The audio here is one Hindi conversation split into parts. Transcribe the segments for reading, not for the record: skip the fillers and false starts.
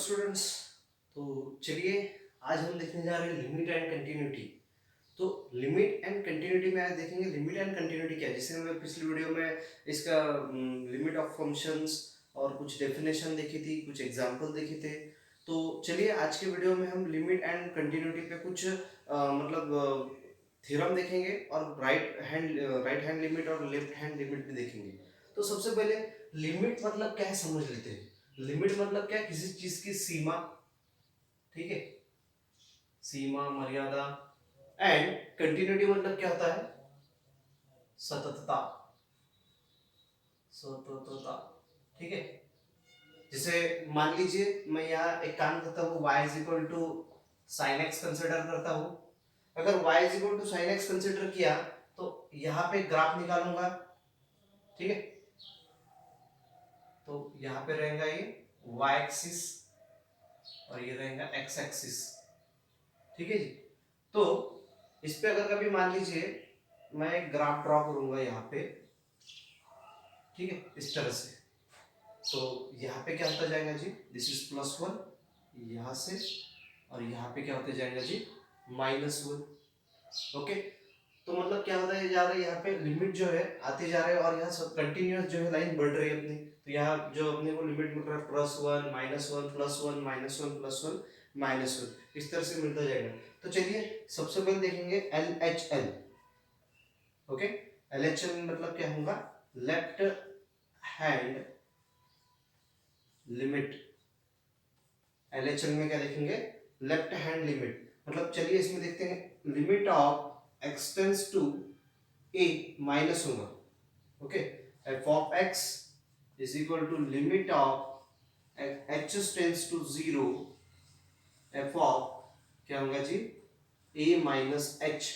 स्टूडेंट्स, तो चलिए आज हम देखने जा रहे हैं लिमिट एंड कंटिन्यूटी। तो लिमिट एंड कंटिन्यूटी में आज देखेंगे लिमिट एंड कंटिन्यूटी क्या है। जैसे हमने पिछली वीडियो में इसका लिमिट ऑफ फंक्शंस और कुछ डेफिनेशन देखी थी, कुछ एग्जांपल देखे थे। तो चलिए आज के वीडियो में हम लिमिट एंड कंटिन्यूटी पे कुछ मतलब थ्योरम देखेंगे और राइट हैंड लिमिट और लेफ्ट हैंड लिमिट भी देखेंगे। तो सबसे पहले लिमिट मतलब क्या है समझ लेते हैं। लिमिट मतलब क्या है, किसी चीज की सीमा, ठीक है, सीमा मर्यादा। एंड कंटिन्यूटी मतलब क्या होता है, सततता, सततता, ठीक है। जैसे मान लीजिए मैं यहाँ एक काम करता हूँ, y is equal to sine x consider करता हूँ। अगर y is equal to sine x consider किया तो यहाँ पे ग्राफ निकालूंगा, ठीक है। तो यहाँ पे रहेगा ये y एक्सिस और ये रहेगा x एक्सिस, ठीक है जी। तो इस पे अगर कभी मान लीजिए मैं एक ग्राफ ड्रॉ करूंगा यहाँ पे, ठीक है, इस तरह से। तो यहाँ पे क्या होता जाएगा जी, दिस इज +1 यहाँ से, और यहाँ पे क्या होते जाएगा जी, -1। ओके, तो मतलब क्या होता है जा रहा है, यहाँ पे लिमिट जो है आते जा रहे हैं और यहाँ सब कंटिन्यूअस जो है लाइन बढ़ रही है अपनी। तो यहाँ जो अपने को लिमिट मिल रहा है +1 -1 +1 -1 +1 -1, इस तरह से मिलता जाएगा। तो चलिए सबसे पहले देखेंगे LHL। ओके, LHL मतलब क्या होगा, लेफ्ट हैंड लिमिट। LHL में क्या देखेंगे, लेफ्ट हैंड लिमिट। मतलब चलिए इसमें देखते हैं, limit of x tends to a minus होगा। Okay, f of x is equal to limit of h tends to 0 f of क्या होगा जी, a माइनस h,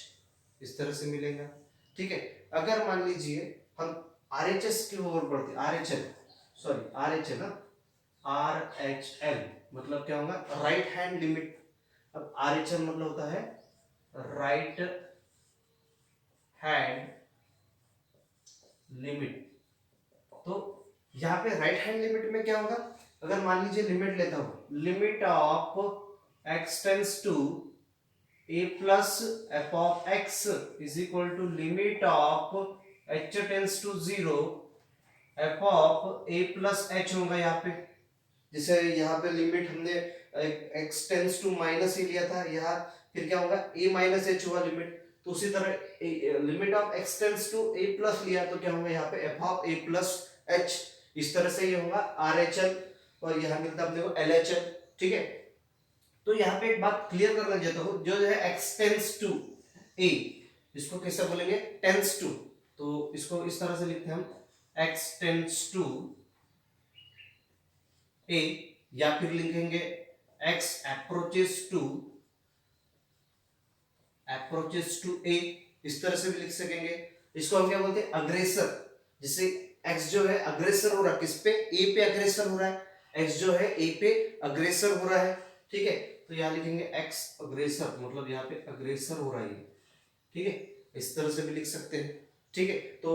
इस तरह से मिलेगा, ठीक है। अगर मान लीजिए हम RHS की ओर बढ़ते, RHL, सॉरी RHL, RHL मतलब क्या होगा, राइट हैंड लिमिट। अब RHL मतलब होता है राइट हैंड लिमिट। तो यहाँ पे राइट हैंड लिमिट में क्या होगा, अगर मान लीजिए लिमिट लेता हूं, limit of x tends to a plus f of x is equal to limit of h tends to 0 f of a plus h होगा यहाँ पे। जैसे यहाँ पे लिमिट हमने x टेंड्स टू माइनस ही लिया था, यहाँ फिर क्या होगा, a माइनस h हुआ लिमिट। तो उसी तरह limit of x tends to a plus लिया तो क्या होगा, यहाँ पे f of a plus h, इस तरह से ये होगा RHL, और यहाँ मिलता अपने को LHL, ठीक है। तो यहाँ पे एक बात क्लियर करना चाहता हूँ, जो है x टेंड्स टू a, इसको कैसे बोलेंगे, टेंड्स टू। तो इसको इस तरह से लिखते हैं हम, x टेंड्स टू a, या फिर लिखेंगे x अप्रोचेस टू a, इस तरह से भी लिख सकेंगे। इसको हम क्या बोलते हैं, अग्रेसर। जैसे x जो है अग्रेसर हो रहा है किस पे, a पे अग्रेसर हो रहा है, x जो है a पे अग्रेसर हो रहा है, ठीक है। तो यहाँ लिखेंगे x अग्रेसर, मतलब यहाँ पे अग्रेसर हो रहा है, ठीक है, इस तरह से भी लिख सकते हैं, ठीक है। तो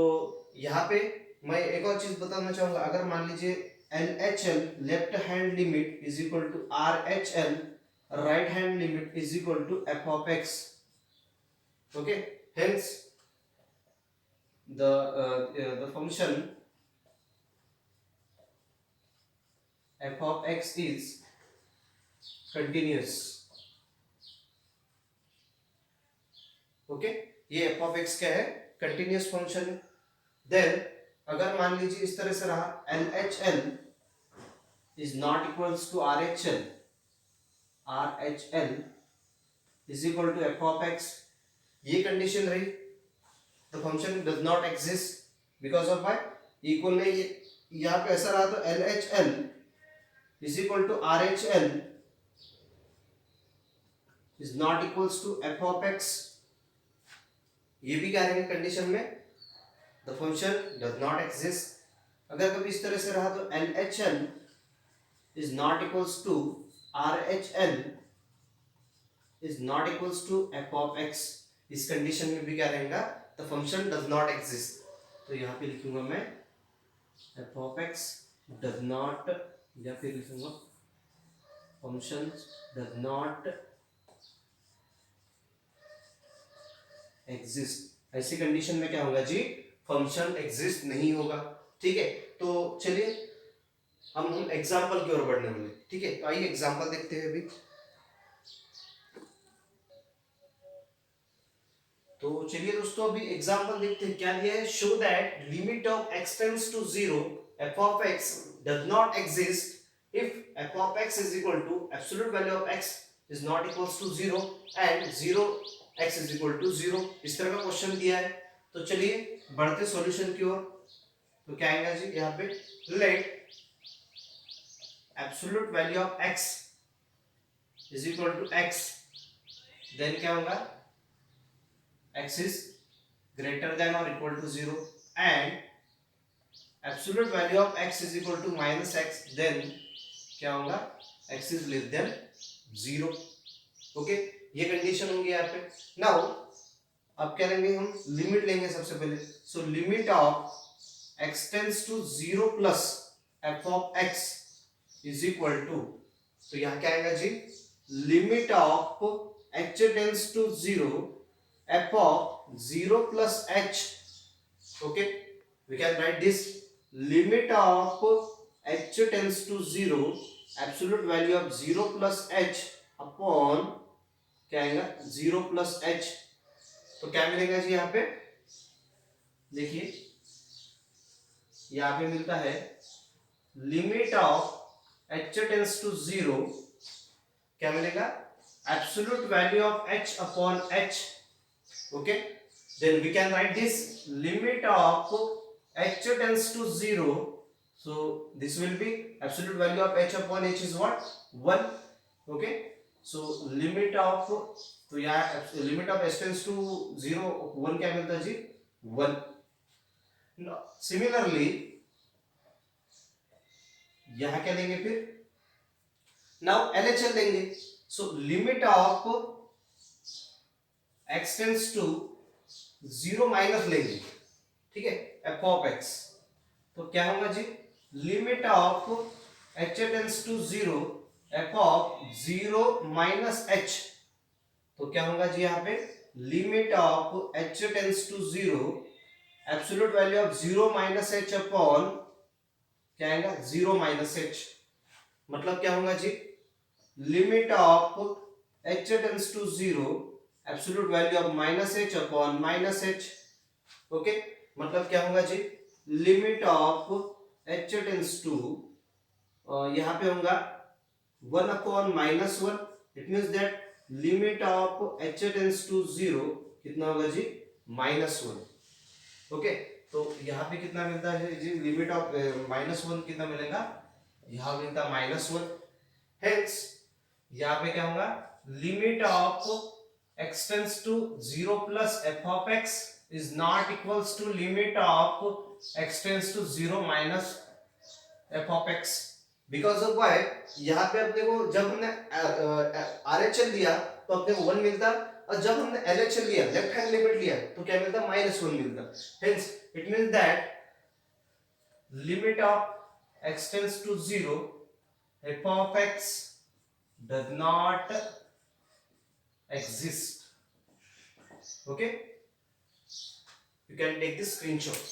यहाँ पे मैं एक और चीज बताना चाहूंगा, अगर मान लीजिए LHL left hand limit is equal to RHL right hand limit is equal to f of x। Okay, hence the function f of x is continuous। Okay, ये f of x क्या है, कंटिन्यूस फंक्शन है। देन अगर मान लीजिए इस तरह से रहा, LHL is not equals to RHL, RHL is equal to f of x, ये कंडीशन रही, the function does not exist because of y equal नहीं, यहाँ पे ऐसा रहा तो LHL is equal to RHL is not equals to f of x, ये भी क्या रहेंगे कंडीशन में, the function does not exist। अगर कभी इस तरह से रहा तो LHL is not equals to RHL is not equals to f of x, इस कंडीशन में भी क्या रहेगा, the function does not exist। तो यहाँ पे लिखूंगा मैं f of x does not, या फिर लिखूंगा फंक्शन डज नॉट एग्जिस्ट, ऐसी कंडीशन में क्या होगा जी, फंक्शन एग्जिस्ट नहीं होगा। ठीक है, तो चलिए हम एग्जाम्पल की ओर बढ़ने वाले। ठीक है, तो आइए एग्जाम्पल देखते हैं अभी। तो चलिए दोस्तों अभी एग्जांपल देखते हैं क्या दिया है। Show that limit of x tends to 0 f of x does not exist if f of x is equal to absolute value of x is not equals to 0 and 0 x is equal to 0। इस तरह का क्वेश्चन दिया है। तो चलिए बढ़ते सॉल्यूशन की ओर। तो क्या आएगा जी यहाँ पे, let absolute value of x is equal to x, then क्या होगा, x is greater than or equal to 0 and absolute value of x is equal to minus x, then क्या होगा, x is less than 0। Okay, ये कंडीशन होगी यहाँ पे। नाउ अब क्या लेंगे हम, लिमिट लेंगे सबसे पहले। So limit of x tends to 0 plus f of x is equal to, तो यहाँ क्या आएगा जी, limit of h tends to 0 f of 0 plus h, okay, we can write this limit of h tends to 0 absolute value of 0 plus h upon क्या आएगा 0 plus h। तो क्या मिलेगा जी यहाँ पे, देखिए यहाँ पे मिलता है limit of h tends to 0, क्या मिलेगा, absolute value of h upon h। Okay, then we can write this limit of h tends to 0, so this will be absolute value of h upon h is what, 1। Okay, so limit of, तो यहाँ limit of h tends to 0 1 क्या मिलता है जी, 1। सिमिलरली यहाँ क्या लेंगे फिर, नाउ LHL लेंगे। So limit of x tends to 0 minus लेंगे, ठीक है, f ऑफ x, तो क्या होगा जी, limit of h tends to 0 f of 0 minus h, तो क्या होगा जी यहाँ पे, limit of h tends to 0 absolute value of 0 minus h upon क्या आएगा 0 माइनस h, मतलब क्या होगा जी, limit of h tends to 0 absolute value of minus h upon minus h। Okay, मतलब क्या होगा जी, limit of h tends to, यहाँ पे होगा 1 upon minus 1, it means that limit of h tends to 0 कितना होगा जी, माइनस 1। ओके, तो यहाँ पे कितना मिलता है जी, लिमिट ऑफ माइनस 1 कितना मिलेगा, यहाँ मिलता है माइनस 1। हेंस यहाँ पे क्या होगा, limit of x tends to 0 plus f of x is not equals to limit of x tends to 0 minus f of x, because of why, यहाँ पे अपने को जब हमने RHL लिया तो अपने को 1 मिलता, और जब हमने LHL लिया लेफ्ट हैंड लिमिट लिया तो क्या मिलता, -1 मिलता। Hence it means that limit of x tends to 0 f of x does not exist। Okay, you can take this screenshot।